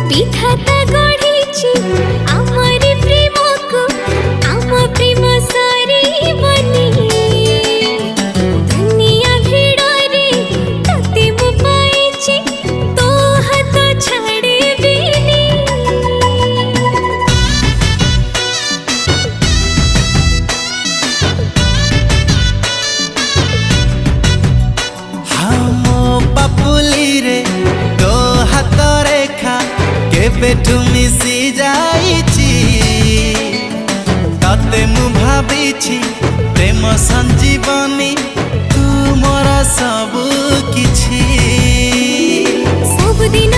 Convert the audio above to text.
विधाता गढ़ी आमरी प्रेम को आम प्रेम सारी बनी दुनिया भिड़े तते मु पाइछि तो हाथ छाड़े बिनी। हाँ मो पापुली रे तो हाथ रेखा केबेठु मिसी जाइछि तते मु भाबिछि प्रेम संजीवनी तू मोर सब किछि सब दिन